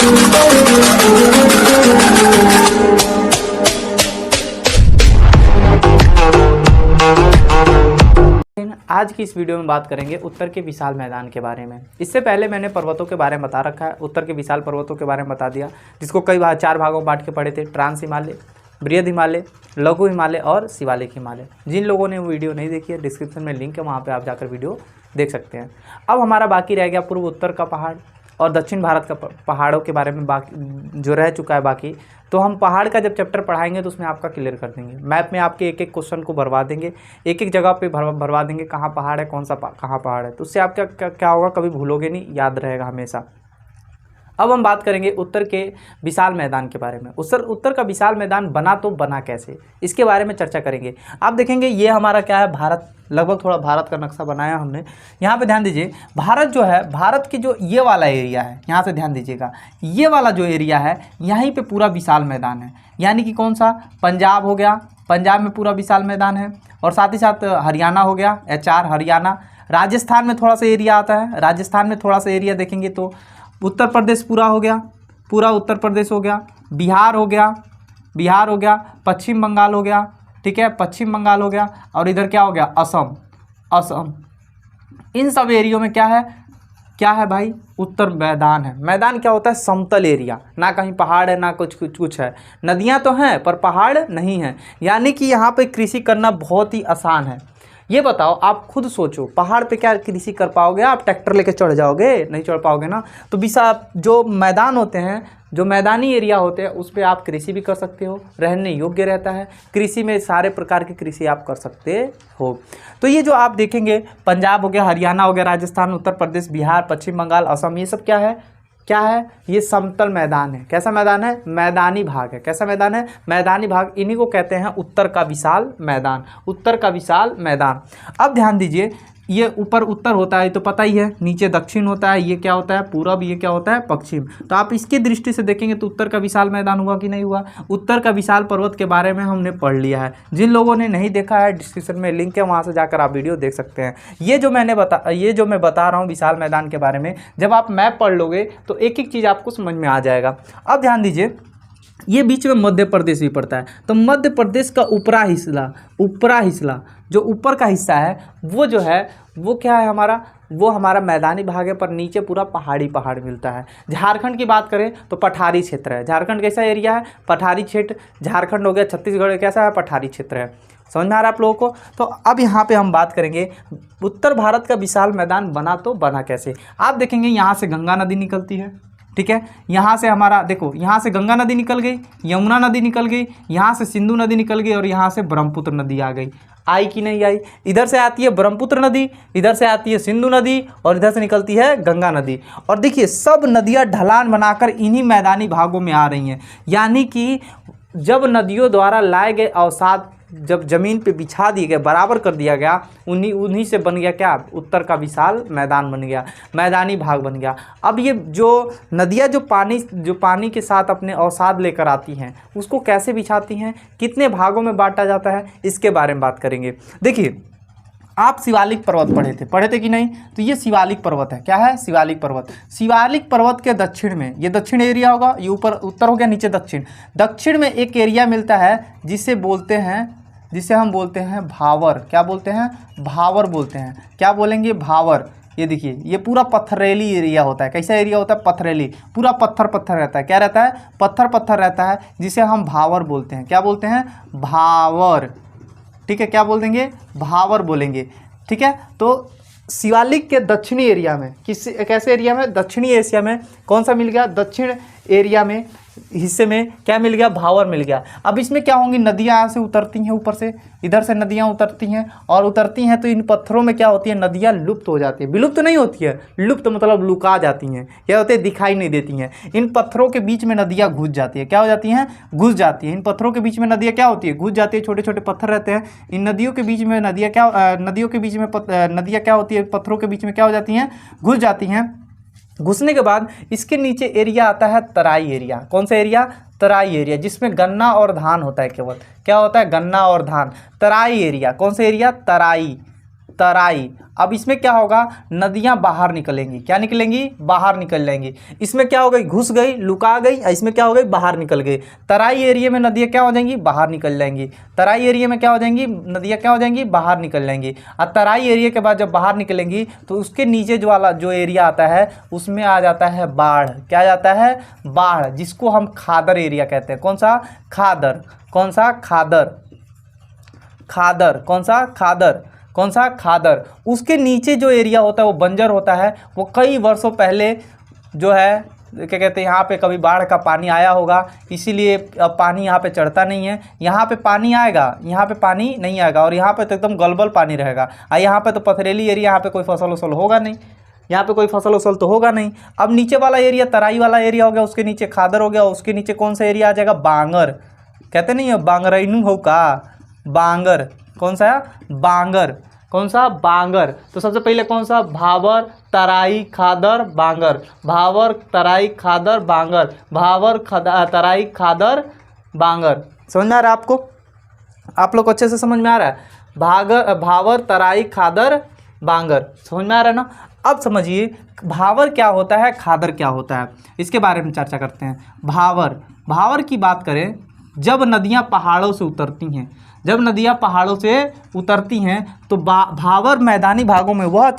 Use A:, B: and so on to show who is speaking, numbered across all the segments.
A: आज की इस वीडियो में बात करेंगे उत्तर के विशाल मैदान के बारे में। इससे पहले मैंने पर्वतों के बारे में बता रखा है, उत्तर के विशाल पर्वतों के बारे में बता दिया, जिसको कई बार 4 भागों में बांट के पढ़े थे। ट्रांस हिमालय, बृहद हिमालय, लघु हिमालय और शिवालिक हिमालय। जिन लोगों ने वो वीडियो नहीं देखी है, डिस्क्रिप्शन में लिंक है, वहाँ पर आप जाकर वीडियो देख सकते हैं। अब हमारा बाकी रह गया पूर्व उत्तर का पहाड़ और दक्षिण भारत का पहाड़ों के बारे में बाकी जो रह चुका है बाकी। तो हम पहाड़ का जब चैप्टर पढ़ाएंगे तो उसमें आपका क्लियर कर देंगे। मैप में आपके एक एक क्वेश्चन को भरवा देंगे, एक एक जगह पे भरवा देंगे कहाँ पहाड़ है, कौन सा कहाँ पहाड़ है। तो उससे आप क्या होगा, कभी भूलोगे नहीं, याद रहेगा हमेशा। अब हम बात करेंगे उत्तर के विशाल मैदान के बारे में। उत्तर का विशाल मैदान बना तो बना कैसे, इसके बारे में चर्चा करेंगे। आप देखेंगे ये हमारा क्या है, भारत, लगभग थोड़ा भारत का नक्शा बनाया हमने। यहाँ पे ध्यान दीजिए, भारत जो है, भारत की जो ये वाला एरिया है, यहाँ से ध्यान दीजिएगा, ये वाला जो एरिया है यहीं पे पूरा विशाल मैदान है। यानी कि कौन सा, पंजाब हो गया, पंजाब में पूरा विशाल मैदान है। और साथ ही साथ हरियाणा हो गया, HR हरियाणा। राजस्थान में थोड़ा सा एरिया आता है, राजस्थान में थोड़ा सा एरिया देखेंगे तो उत्तर प्रदेश पूरा हो गया, पूरा उत्तर प्रदेश हो गया, बिहार हो गया, बिहार हो गया, पश्चिम बंगाल हो गया, ठीक है, पश्चिम बंगाल हो गया। और इधर क्या हो गया, असम, असम। इन सब एरियो में क्या है भाई, उत्तर मैदान है। मैदान क्या होता है, समतल एरिया, ना कहीं पहाड़ है ना कुछ है। नदियां तो हैं पर पहाड़ नहीं है। यानी कि यहाँ पे कृषि करना बहुत ही आसान है। ये बताओ, आप खुद सोचो, पहाड़ पे क्या कृषि कर पाओगे आप? ट्रैक्टर लेके चढ़ जाओगे? नहीं चढ़ पाओगे ना। तो जो मैदान होते हैं, जो मैदानी एरिया होते हैं, उस पर आप कृषि भी कर सकते हो, रहने योग्य रहता है। कृषि में सारे प्रकार की कृषि आप कर सकते हो। तो ये जो आप देखेंगे, पंजाब हो गया, हरियाणा हो गया, राजस्थान, उत्तर प्रदेश, बिहार, पश्चिम बंगाल, असम, ये सब क्या है, ये समतल मैदान है। कैसा मैदान है, मैदानी भाग है। कैसा मैदान है, मैदानी भाग। इन्हीं को कहते हैं उत्तर का विशाल मैदान, उत्तर का विशाल मैदान। अब ध्यान दीजिए, ये ऊपर उत्तर होता है तो पता ही है, नीचे दक्षिण होता है, ये क्या होता है, पूरब, ये क्या होता है, पश्चिम। तो आप इसकी दृष्टि से देखेंगे तो उत्तर का विशाल मैदान हुआ कि नहीं हुआ। उत्तर का विशाल पर्वत के बारे में हमने पढ़ लिया है। जिन लोगों ने नहीं देखा है, डिस्क्रिप्शन में लिंक है, वहाँ से जाकर आप वीडियो देख सकते हैं। ये जो मैं बता रहा हूँ विशाल मैदान के बारे में, जब आप मैप पढ़ लोगे तो एक एक चीज़ आपको समझ में आ जाएगा। अब ध्यान दीजिए, ये बीच में मध्य प्रदेश भी पड़ता है। तो मध्य प्रदेश का ऊपरा हिस्सा जो ऊपर का हिस्सा है, वो जो है वो क्या है हमारा, वो हमारा मैदानी भाग है, पर नीचे पूरा पहाड़ मिलता है। झारखंड की बात करें तो पठारी क्षेत्र है। झारखंड कैसा एरिया है, पठारी क्षेत्र। झारखंड हो गया, छत्तीसगढ़ कैसा है, पठारी क्षेत्र है। समझ में आ रहा है आप लोगों को। तो अब यहाँ पे हम बात करेंगे उत्तर भारत का विशाल मैदान बना तो बना कैसे। आप देखेंगे यहाँ से गंगा नदी निकलती है, ठीक है। यहाँ से हमारा देखो, यहाँ से गंगा नदी निकल गई, यमुना नदी निकल गई, यहाँ से सिंधु नदी निकल गई और यहाँ से ब्रह्मपुत्र नदी आ गई। आई कि नहीं आई? इधर से आती है ब्रह्मपुत्र नदी, इधर से आती है सिंधु नदी और इधर से निकलती है गंगा नदी। और देखिए, सब नदियाँ ढलान बनाकर इन्हीं मैदानी भागों में आ रही हैं। यानी कि जब नदियों द्वारा लाए गए अवसाद जब ज़मीन पे बिछा दिए गए, बराबर कर दिया गया, उन्हीं से बन गया क्या, उत्तर का विशाल मैदान बन गया, मैदानी भाग बन गया। अब ये जो नदियाँ जो पानी के साथ अपने अवसाद लेकर आती हैं, उसको कैसे बिछाती हैं, कितने भागों में बांटा जाता है, इसके बारे में बात करेंगे। देखिए, आप शिवालिक पर्वत पढ़े थे कि नहीं? तो ये शिवालिक पर्वत है। क्या है, शिवालिक पर्वत। शिवालिक पर्वत के दक्षिण में, ये दक्षिण एरिया होगा, ये ऊपर उत्तर हो गया, नीचे दक्षिण। दक्षिण में एक एरिया मिलता है जिसे हम बोलते हैं भावर। क्या बोलते हैं, भावर बोलते हैं। क्या बोलेंगे, भावर। ये देखिए, ये पूरा पथरेली एरिया होता है। कैसा एरिया होता है, पथरेली, पूरा पत्थर रहता है। क्या रहता है, पत्थर रहता है, जिसे हम भावर बोलते हैं। क्या बोलते हैं, भावर, ठीक है। क्या बोल देंगे, भावर बोलेंगे, ठीक है। तो शिवालिक के दक्षिणी एरिया में, कैसे एरिया में, दक्षिणी एशिया में कौन सा मिल गया, दक्षिण एरिया में हिस्से में क्या मिल गया, भावर मिल गया। अब इसमें क्या होंगी, नदियाँ यहाँ से उतरती हैं, ऊपर से इधर से नदियाँ उतरती हैं और उतरती हैं, तो इन पत्थरों में क्या होती है, नदियाँ लुप्त हो जाती है। विलुप्त नहीं होती है, लुप्त मतलब लुका जाती हैं। क्या होते हैं, दिखाई नहीं देती हैं। इन पत्थरों के बीच में नदियाँ घुस जाती है। क्या हो जाती हैं, घुस जाती हैं। इन पत्थरों के बीच में नदियाँ क्या होती है, घुस जाती है। छोटे छोटे पत्थर रहते हैं। इन नदियों के बीच में नदियाँ क्या होती है, पत्थरों के बीच में क्या हो जाती हैं, घुस जाती हैं। घुसने के बाद इसके नीचे एरिया आता है तराई एरिया। कौन सा एरिया, तराई एरिया, जिसमें गन्ना और धान होता है केवल। क्या होता है, गन्ना और धान। तराई एरिया, कौन सा एरिया, तराई, तराई। अब इसमें क्या होगा, नदियाँ बाहर निकलेंगी, क्या निकलेंगी, बाहर निकल जाएंगी। इसमें क्या हो गई, घुस गई, लुका गई, इसमें क्या हो गई, बाहर निकल गई। तराई एरिया में नदियाँ क्या हो जाएंगी, बाहर निकल जाएंगी। तराई एरिया में क्या हो जाएंगी, नदियाँ क्या हो जाएंगी, बाहर निकल जाएंगी। और तराई एरिया के बाद जब बाहर निकलेंगी तो उसके नीचे जो वाला जो एरिया आता है उसमें आ जाता है बाढ़। क्या आ जाता है, बाढ़, जिसको हम खादर एरिया कहते हैं। कौन सा, खादर। कौन सा, खादर। खादर, कौन सा, खादर। कौन सा, खादर। उसके नीचे जो एरिया होता है वो बंजर होता है। वो कई वर्षों पहले जो है क्या कहते हैं, यहाँ पे कभी बाढ़ का पानी आया होगा, इसीलिए अब पानी यहाँ पे चढ़ता नहीं है। यहाँ पे पानी आएगा, यहाँ पे पानी नहीं आएगा, और यहाँ पे तो एकदम गलबल पानी रहेगा। और यहाँ पे तो पथरेली एरिया, यहाँ पे कोई फसल वसल होगा नहीं, यहाँ पे कोई फसल वसल तो होगा नहीं। अब नीचे वाला एरिया तराई वाला एरिया हो गया, उसके नीचे खादर हो गया, उसके नीचे कौन सा एरिया आ जाएगा, बांगर। कहते नहीं है बांगरइनू हो का, बांगर। कौन सा, बांगर। कौन सा, बांगर। तो सबसे पहले कौन सा, भावर, तराई, खादर, बांगर। भावर, तराई, खादर, बांगर। भावर, तराई, खादर, बांगर। समझ में आ रहा है आपको, आप लोग को अच्छे से समझ में आ रहा है। भावर, तराई, खादर, बांगर, समझ में आ रहा है ना। अब समझिए भावर क्या होता है, खादर क्या होता है, इसके बारे में चर्चा करते हैं। भावर, भावर की बात करें, जब नदियाँ पहाड़ों से उतरती हैं, जब नदियाँ पहाड़ों से उतरती हैं तो भावर मैदानी भागों में वह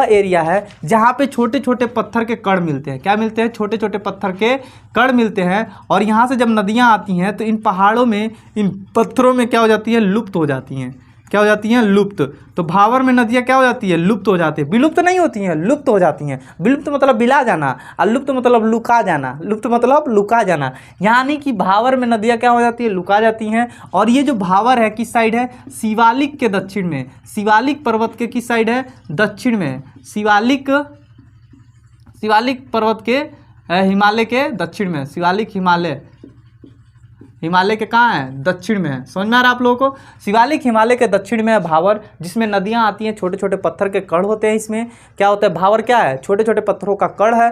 A: एरिया है जहाँ पे छोटे छोटे पत्थर के कण मिलते हैं। क्या मिलते हैं, छोटे छोटे पत्थर के कण मिलते हैं। और यहाँ से जब नदियाँ आती हैं तो इन पहाड़ों में, इन पत्थरों में क्या हो जाती है, लुप्त हो जाती हैं। क्या हो जाती हैं, लुप्त। तो भावर में नदियाँ क्या हो जाती है, लुप्त हो जाती है। विलुप्त नहीं होती हैं, लुप्त हो जाती हैं। विलुप्त मतलब बिला जाना, और लुप्त मतलब लुका जाना। लुप्त मतलब लुका जाना, यानी कि भावर में नदियाँ क्या हो जाती है, लुका जाती हैं। और ये जो भावर है किस साइड है, शिवालिक के दक्षिण में। शिवालिक पर्वत के किस साइड है, दक्षिण में। शिवालिक पर्वत के, हिमालय के दक्षिण में। शिवालिक हिमालय के कहाँ है, दक्षिण में है। समझ में आ रहा है आप लोगों को। शिवालिक हिमालय के दक्षिण में है भावर, जिसमें नदियाँ आती हैं, छोटे छोटे पत्थर के कण होते हैं। इसमें क्या होता है, भावर क्या है, छोटे छोटे पत्थरों का कण है।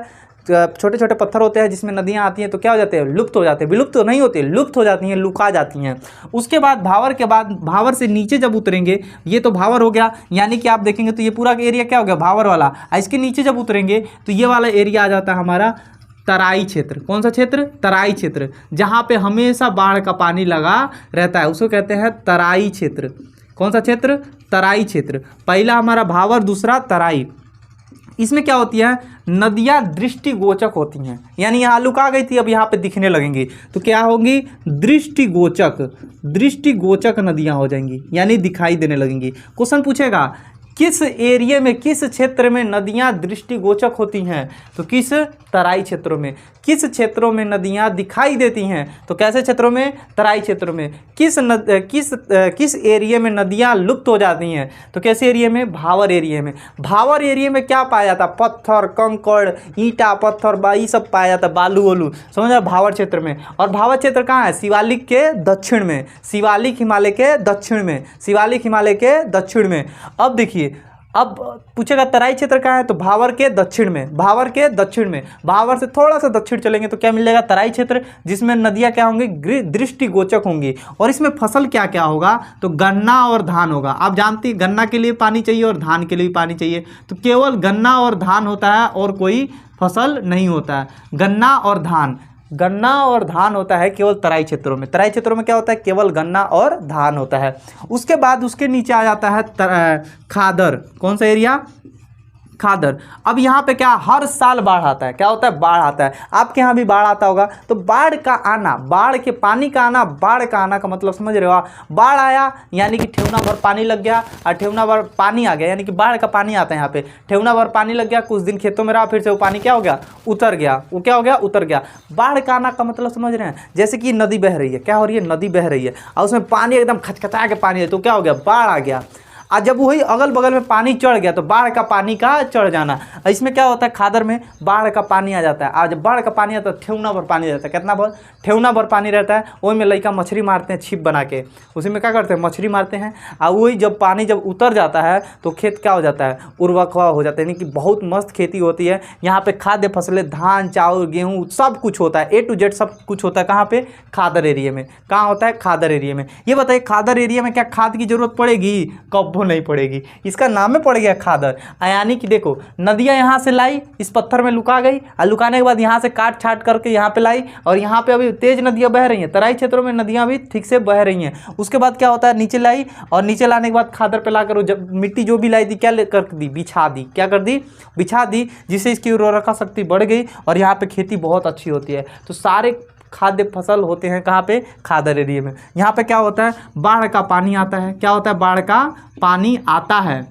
A: छोटे छोटे पत्थर होते हैं जिसमें नदियाँ आती हैं तो क्या हो जाते हैं, लुप्त हो जाते हैं। विलुप्त तो नहीं होती, लुप्त हो जाती हैं, लुका जाती हैं। उसके बाद भावर के बाद, भावर से नीचे जब उतरेंगे, ये तो भावर हो गया, यानी कि आप देखेंगे तो ये पूरा एरिया क्या हो गया, भावर वाला। इसके नीचे जब उतरेंगे तो ये वाला एरिया आ जाता है हमारा तराई क्षेत्र। कौन सा क्षेत्र, तराई क्षेत्र, जहाँ पे हमेशा बाढ़ का पानी लगा रहता है, उसको कहते हैं तराई क्षेत्र। कौन सा क्षेत्र, तराई क्षेत्र। पहला हमारा भावर, दूसरा तराई। इसमें क्या होती है, नदियाँ दृष्टिगोचक होती हैं, यानी यहाँ लुका गई थी, अब यहाँ पे दिखने लगेंगी तो क्या होंगी, दृष्टिगोचक नदियाँ हो जाएंगी, यानी दिखाई देने लगेंगी। क्वेश्चन पूछेगा किस एरिया में, किस क्षेत्र में नदियाँ दृष्टिगोचक होती हैं, तो किस, तराई क्षेत्रों में। किस क्षेत्रों में नदियाँ दिखाई देती हैं, तो कैसे क्षेत्रों में, तराई क्षेत्रों में। किस एरिया में नदियाँ लुप्त हो जाती हैं, तो कैसे एरिया में, भावर एरिया में। भावर एरिया में क्या पाया जाता, पत्थर, कंकड़, ईंटा, पत्थर, ये सब पाया जाता, बालू वालू, समझ, भावर क्षेत्र में। और भावर क्षेत्र कहाँ है, शिवालिक के दक्षिण में। शिवालिक हिमालय के दक्षिण में। शिवालिक हिमालय के दक्षिण में। अब देखिए, अब पूछेगा तराई क्षेत्र कहाँ है, तो भावर के दक्षिण में। भावर के दक्षिण में, भावर से थोड़ा सा दक्षिण चलेंगे तो क्या मिलेगा, तराई क्षेत्र, जिसमें नदियाँ क्या होंगी, दृष्टिगोचक होंगी। और इसमें फसल क्या क्या होगा, तो गन्ना और धान होगा। आप जानते हैं गन्ना के लिए पानी चाहिए और धान के लिए भी पानी चाहिए, तो केवल गन्ना और धान होता है और कोई फसल नहीं होता है। गन्ना और धान होता है केवल तराई क्षेत्रों में। तराई क्षेत्रों में क्या होता है, केवल गन्ना और धान होता है। उसके बाद उसके नीचे आ जाता है खादर। कौन सा एरिया, खादर। अब यहाँ पे क्या, हर साल बाढ़ आता है। क्या होता है, बाढ़ आता है। आपके यहाँ भी बाढ़ आता होगा, तो बाढ़ का आना, बाढ़ के पानी का आना, बाढ़ का आना का मतलब समझ रहे हो आप। बाढ़ आया यानी कि ठेवना भर पानी लग गया, और ठेवना भर पानी आ गया, यानी कि बाढ़ का पानी आता है यहाँ पे। ठेवना भर पानी लग गया, कुछ दिन खेतों में रहा, फिर से वो पानी क्या हो गया, उतर गया। वो क्या हो गया, उतर गया। बाढ़ का आना का मतलब समझ रहे हैं, जैसे कि नदी बह रही है, क्या हो रही है, नदी बह रही है, और उसमें पानी एकदम खचखचा के पानी है, तो क्या हो गया, बाढ़ आ गया। और जब वही अगल बगल में पानी चढ़ गया तो बाढ़ का पानी का चढ़ जाना। इसमें क्या होता है, खादर में बाढ़ का पानी आ जाता है। और जब बाढ़ का पानी आता है ठेवना भर पानी रहता है। कितना भर, ठेवना भर पानी रहता है। वही में लड़का मछली मारते हैं छिप बना के, उसी में क्या करते हैं, मछली मारते हैं। और वही जब पानी जब उतर जाता है तो खेत क्या हो जाता है, उर्वरक हो जाता है, यानी कि बहुत मस्त खेती होती है। यहाँ पे खाद्य फसलें, धान, चावल, गेहूँ, सब कुछ होता है, A to Z सब कुछ होता है। कहाँ पे, खादर एरिया में। कहाँ होता है, खादर एरिया में। ये बताइए खादर एरिया में क्या खाद की जरूरत पड़ेगी, कब वो नहीं पड़ेगी, इसका नाम में पड़ गया खादर। यानी कि देखो नदियाँ यहाँ से लाई, इस पत्थर में लुका गई, और लुकाने के बाद यहाँ से काट छाट करके यहाँ पे लाई, और यहाँ पे अभी तेज नदियाँ बह रही हैं, तराई क्षेत्रों में नदियाँ भी ठीक से बह रही हैं। उसके बाद क्या होता है, नीचे लाई, और नीचे लाने के बाद खादर पे लाकर जब मिट्टी जो भी लाई थी क्या कर दी, बिछा दी। क्या कर दी, बिछा दी, जिससे इसकी उर्वरता शक्ति बढ़ गई और यहाँ पे खेती बहुत अच्छी होती है। तो सारे खाद्य फसल होते हैं कहाँ पे, खादर एरिया में। यहाँ पे क्या होता है, बाढ़ का पानी आता है। क्या होता है, बाढ़ का पानी आता है।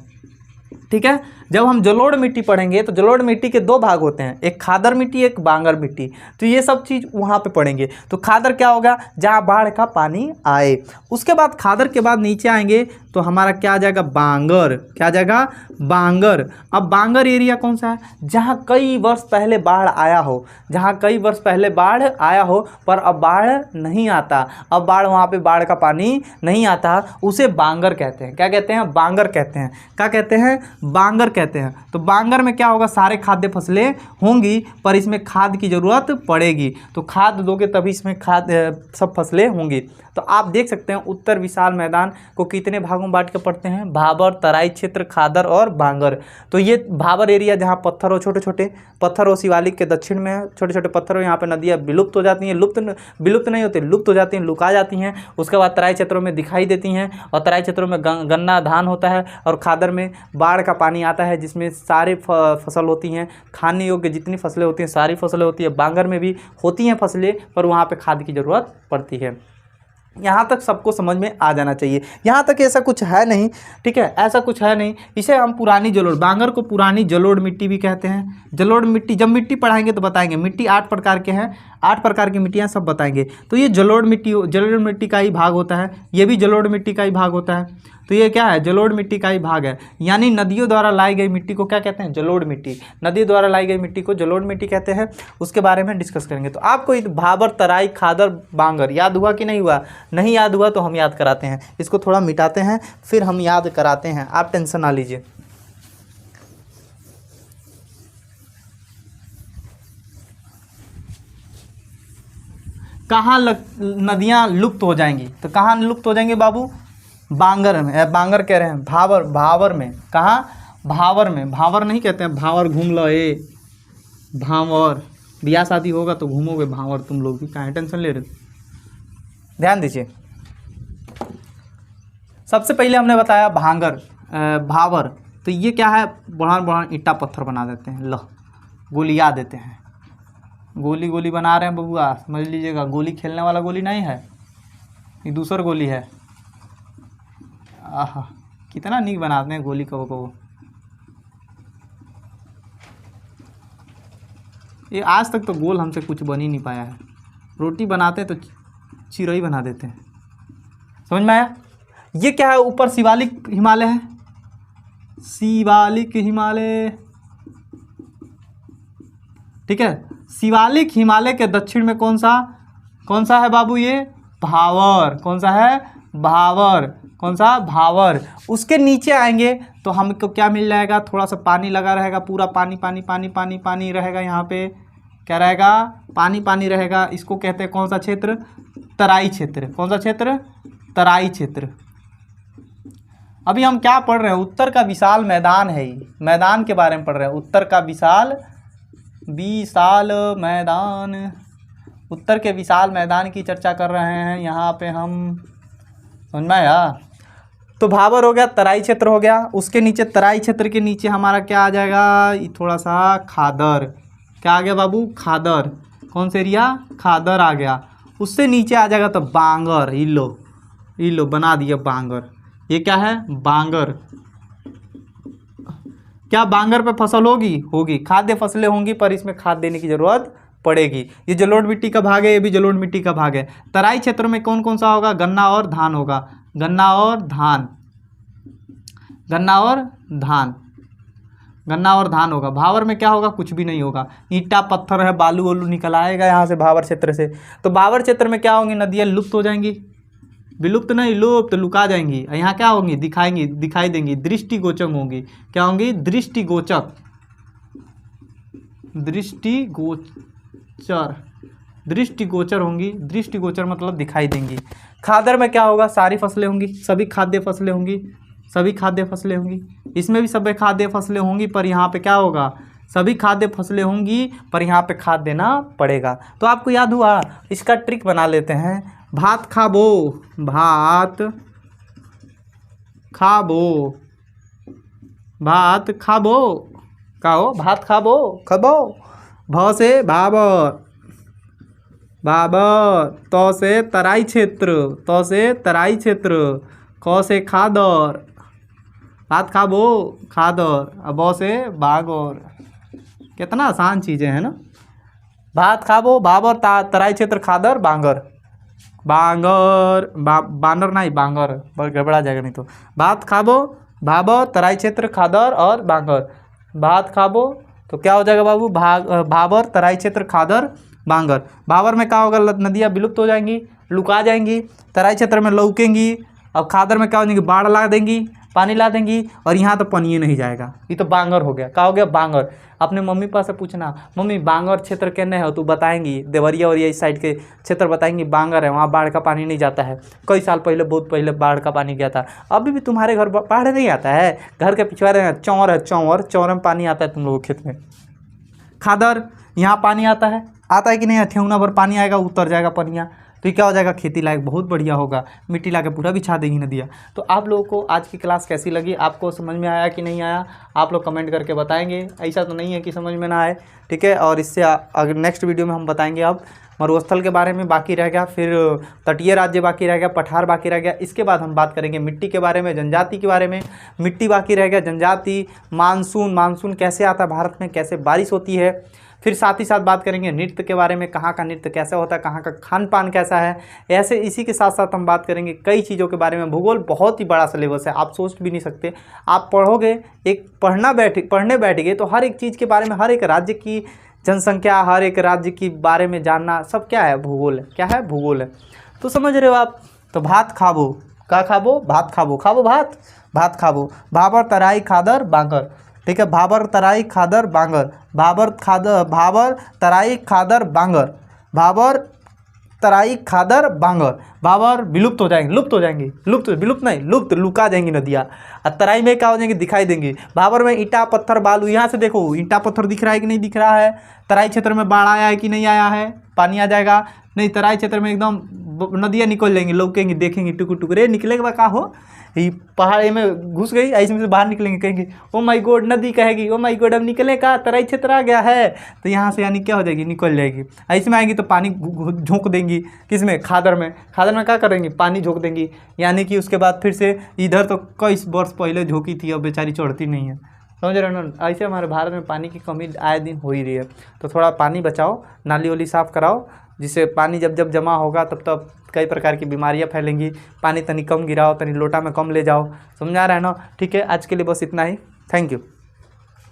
A: ठीक है, जब हम जलोढ़ मिट्टी पढ़ेंगे तो जलोढ़ मिट्टी के दो भाग होते हैं, एक खादर मिट्टी, एक बांगर मिट्टी। तो ये सब चीज़ वहाँ पे पढ़ेंगे। तो खादर क्या होगा, जहाँ बाढ़ का पानी आए। उसके बाद खादर के बाद नीचे आएंगे तो हमारा क्या आ जाएगा, बांगर। क्या आ जाएगा, बांगर। अब बांगर एरिया कौन सा है, जहाँ कई वर्ष पहले बाढ़ आया हो, जहाँ कई वर्ष पहले बाढ़ आया हो पर अब बाढ़ नहीं आता, अब वहाँ पे बाढ़ का पानी नहीं आता, उसे बांगर कहते हैं। क्या कहते हैं, बांगर कहते हैं। क्या कहते हैं, बांगर कहते हैं। तो बांगर में क्या होगा, सारे खाद्य फसलें होंगी पर इसमें खाद की ज़रूरत पड़ेगी। तो खाद दोगे तभी इसमें खाद सब फसलें होंगी। तो आप देख सकते हैं उत्तर विशाल मैदान को कितने भागों में बांट के पढ़ते हैं, भाबर, तराई क्षेत्र, खादर और बांगर। तो ये भाबर एरिया जहाँ पत्थर हो, छोटे छोटे पत्थर हो, शिवालिक के दक्षिण में है, छोटे छोटे पत्थर हो, यहाँ पे नदियाँ विलुप्त हो जाती हैं, विलुप्त नहीं होती, लुप्त हो जाती हैं, लुका जाती हैं। उसके बाद तराई क्षेत्रों में दिखाई देती हैं, और तराई क्षेत्रों में गन्ना धान होता है, और खादर में बाढ़ का पानी आता है जिसमें सारे फसल होती हैं, खाने योग्य जितनी फसलें होती हैं सारी फसलें होती हैं। बांगर में भी होती हैं फसलें पर वहाँ पे खाद की ज़रूरत पड़ती है। यहाँ तक सबको समझ में आ जाना चाहिए। यहाँ तक ऐसा कुछ है नहीं, ठीक है, ऐसा कुछ है नहीं। इसे हम पुरानी जलोढ़, बांगर को पुरानी जलोढ़ मिट्टी भी कहते हैं। जलोढ़ मिट्टी, जब मिट्टी पढ़ाएंगे तो बताएंगे, मिट्टी 8 प्रकार के हैं, 8 प्रकार की मिट्टियाँ सब बताएंगे। तो ये जलोढ़ मिट्टी का ही भाग होता है, ये भी जलोढ़ मिट्टी का ही भाग होता है। तो ये क्या है, जलोढ़ मिट्टी का ही भाग है। यानी नदियों द्वारा लाई गई मिट्टी को क्या कहते हैं, जलोढ़ मिट्टी। नदी द्वारा लाई गई मिट्टी को जलोढ़ मिट्टी कहते हैं। उसके बारे में डिस्कस करेंगे। तो आपको भाबर, तराई, खादर, बांगर याद हुआ कि नहीं हुआ? नहीं याद हुआ तो हम याद कराते हैं, इसको थोड़ा मिटाते हैं फिर हम याद कराते हैं, आप टेंशन ना लीजिए। कहाँ नदियाँ लुप्त हो जाएंगी, तो कहाँ लुप्त हो जाएंगे बाबू, बांगर में, बांगर कह रहे हैं, भावर, भावर में। कहाँ, भावर में। भावर नहीं कहते हैं, भावर घूम लो, ए भावर, ब्याह शादी होगा तो घूमोगे भावर, तुम लोग भी कहाँ टेंशन ले रहे हो, ध्यान दीजिए। सबसे पहले हमने बताया भांगर, भावर। तो ये क्या है, बढ़ान बढ़ान ईंटा पत्थर बना देते हैं, लो गोलियाँ देते हैं, गोली गोली बना रहे हैं बबुआ, समझ लीजिएगा। गोली खेलने वाला गोली नहीं है, ये दूसरा गोली है। आहा, कितना नीक बनाते हैं गोली को। ये आज तक तो गोल हमसे कुछ बन ही नहीं पाया है। रोटी बनाते हैं तो चिरई बना देते हैं, समझ में आया? ये क्या है, ऊपर शिवालिक हिमालय है, शिवालिक हिमालय, ठीक है। शिवालिक हिमालय के दक्षिण में कौन सा है बाबू, ये भावर। कौन सा है, भावर। कौन सा, भावर। उसके नीचे आएंगे तो हमको क्या मिल जाएगा, थोड़ा सा पानी लगा रहेगा, पूरा पानी पानी पानी पानी पानी रहेगा। यहाँ पे क्या रहेगा, पानी पानी रहेगा। इसको कहते हैं कौन सा क्षेत्र, तराई क्षेत्र। कौन सा क्षेत्र, तराई क्षेत्र। अभी हम क्या पढ़ रहे हैं, उत्तर का विशाल मैदान है, मैदान के बारे में पढ़ रहे हैं। उत्तर का विशाल मैदान, उत्तर के विशाल मैदान की चर्चा कर रहे हैं यहाँ पे हम, समझ में आया? तो भावर हो गया, तराई क्षेत्र हो गया। उसके नीचे, तराई क्षेत्र के नीचे हमारा क्या आ जाएगा, थोड़ा सा खादर। क्या आ गया बाबू, खादर। कौन सा एरिया, खादर आ गया। उससे नीचे आ जाएगा तो बांगर, इलो बना दिया बांगर। ये क्या है, बांगर। क्या बांगर पे फसल होगी, खाद्य फसलें होंगी पर इसमें खाद देने की जरूरत पड़ेगी। ये जलोढ़ मिट्टी का भाग है, ये भी जलोढ़ मिट्टी का भाग है। तराई क्षेत्र में कौन कौन सा होगा, गन्ना और धान होगा, गन्ना और धान होगा। भावर में क्या होगा, कुछ भी नहीं होगा, ईंटा पत्थर है, बालू वालू निकल आएगा यहाँ से भावर क्षेत्र से। तो भावर क्षेत्र में क्या होंगी, नदियाँ लुप्त हो जाएंगी, विलुप्त नहीं, लुप्त, लुका जाएंगी। यहाँ क्या होंगी, दिखाई देंगी, दृष्टिगोचर होंगी। क्या होंगी, दृष्टिगोचर होंगी। दृष्टिगोचर मतलब दिखाई देंगी। खादर में क्या होगा, सारी फसलें होंगी, सभी खाद्य फसलें होंगी, सभी खाद्य फसलें होंगी, इसमें भी सभी खाद्य फसलें होंगी, पर यहाँ पे क्या होगा, सभी खाद्य फसलें होंगी पर यहाँ पे खाद देना पड़ेगा। तो आपको याद हुआ, इसका ट्रिक बना लेते हैं। भात खाबो, भात खाबो, भात खाबो, का हो, भात खाबो, खबो। भ से भाबर, भाबर। त से तराई क्षेत्र, त से तराई क्षेत्र। ख से खादर, भात खाबो, खादर। अब ब से बागोर। कितना आसान चीज़ें हैं ना। भात खाबो, भाबर, तराई क्षेत्र, खादर, बांगर। बांगर, बानर नहीं, बांगर, बहुत गड़बड़ा जाएगा नहीं तो। भात खाबो, भाबर, तराई क्षेत्र, खादर और बांगर। भात खाबो तो क्या हो जाएगा बाबू, भाबर, तराई क्षेत्र, खादर, बांगर। भाबर में क्या होगा, नदियाँ विलुप्त हो जाएंगी, लुका जाएंगी। तराई क्षेत्र में लौकेंगी। और खादर में क्या हो जाएंगी, बाढ़ ला देंगी, पानी ला देंगी। और यहाँ तो पानी नहीं जाएगा। ये तो बांगर हो गया। क्या हो गया, बांगर। अपने मम्मी पापा से पूछना, मम्मी बांगर क्षेत्र कहने हो, तो बताएंगी देवरिया और ये इस साइड के क्षेत्र बताएंगी, बांगर है, वहाँ बाढ़ का पानी नहीं जाता है। कई साल पहले, बहुत पहले बाढ़ का पानी गया था। अभी भी तुम्हारे घर बाढ़ नहीं आता है। घर के पिछवाड़े चौर है, चौर में पानी आता है तुम लोगों के खेत में। खादर, यहाँ पानी आता है कि नहीं, ठेहुना भर पानी आएगा, उतर जाएगा पनिया, तो ये क्या हो जाएगा, खेती लायक बहुत बढ़िया होगा। मिट्टी ला के पूरा बिछा देगी नदियाँ। तो आप लोगों को आज की क्लास कैसी लगी, आपको समझ में आया कि नहीं आया, आप लोग कमेंट करके बताएंगे। ऐसा तो नहीं है कि समझ में ना आए, ठीक है। और इससे अगर नेक्स्ट वीडियो में हम बताएंगे अब मरुस्थल के बारे में बाकी रह गया, फिर तटीय राज्य बाकी रह गया, पठार बाकी रह गया। इसके बाद हम बात करेंगे मिट्टी के बारे में, जनजाति के बारे में। मिट्टी बाकी रह गया, जनजाति, मानसून कैसे आता है भारत में, कैसे बारिश होती है। फिर साथ ही साथ बात करेंगे नृत्य के बारे में, कहाँ का नृत्य कैसा होता है, कहाँ का खान पान कैसा है। ऐसे इसी के साथ साथ हम बात करेंगे कई चीज़ों के बारे में। भूगोल बहुत ही बड़ा सिलेबस है, आप सोच भी नहीं सकते। आप पढ़ोगे, एक पढ़ने बैठ गए तो हर एक चीज़ के बारे में, हर एक राज्य की जनसंख्या, हर एक राज्य की बारे में जानना, सब क्या है, भूगोल है। क्या है, भूगोल है। तो समझ रहे हो आप। तो भात खाबो, क्या खाबो, भात खाबो, खाबो भात, भात खाबो। भाबर, तराई, खादर, बांगर, ठीक है। भाबर, तराई, खादर, बांगर। भाबर, तराई, खादर, बांगर। भाबर, तराई, खादर, बांगर। भाबर विलुप्त हो जाएंगे, विलुप्त नहीं, लुप्त, लुका जाएंगी नदियाँ। और तराई में क्या हो जाएंगी, दिखाई देंगी। भाबर में ईंटा पत्थर बालू, यहाँ से देखो ईंटा पत्थर दिख रहा है कि नहीं दिख रहा है। तराई क्षेत्र में बाढ़ आया है कि नहीं आया है, पानी आ जाएगा नहीं। तराई क्षेत्र में एकदम नदियाँ निकल जाएंगी, लौकेंगी, देखेंगे टुकुर टुकुर। निकले के बाद क्या हो, ये पहाड़ में घुस गई, ऐसे से बाहर निकलेंगे, कहेंगे ओ माय गॉड, नदी कहेगी ओ माय गॉड अब निकले का, तराई क्षेत्र आ गया है। तो यहाँ से यानी क्या हो जाएगी, निकल जाएगी। ऐसे में आएगी तो पानी झोंक देंगी, किसमें, खादर में। खादर में क्या करेंगी, पानी झोंक देंगी। यानी कि उसके बाद फिर से इधर तो कई वर्ष पहले झोंकी थी, अब बेचारी चढ़ती नहीं है, समझ रहे हो ना। ऐसे हमारे भारत में पानी की कमी आए दिन हो ही रही है। तो थोड़ा पानी बचाओ, नाली वाली साफ़ कराओ, जिससे पानी जब जमा होगा तब कई प्रकार की बीमारियां फैलेंगी। पानी तनी कम गिराओ, तनी लोटा में कम ले जाओ, समझा रहा है ना। ठीक है, आज के लिए बस इतना ही। Thank you.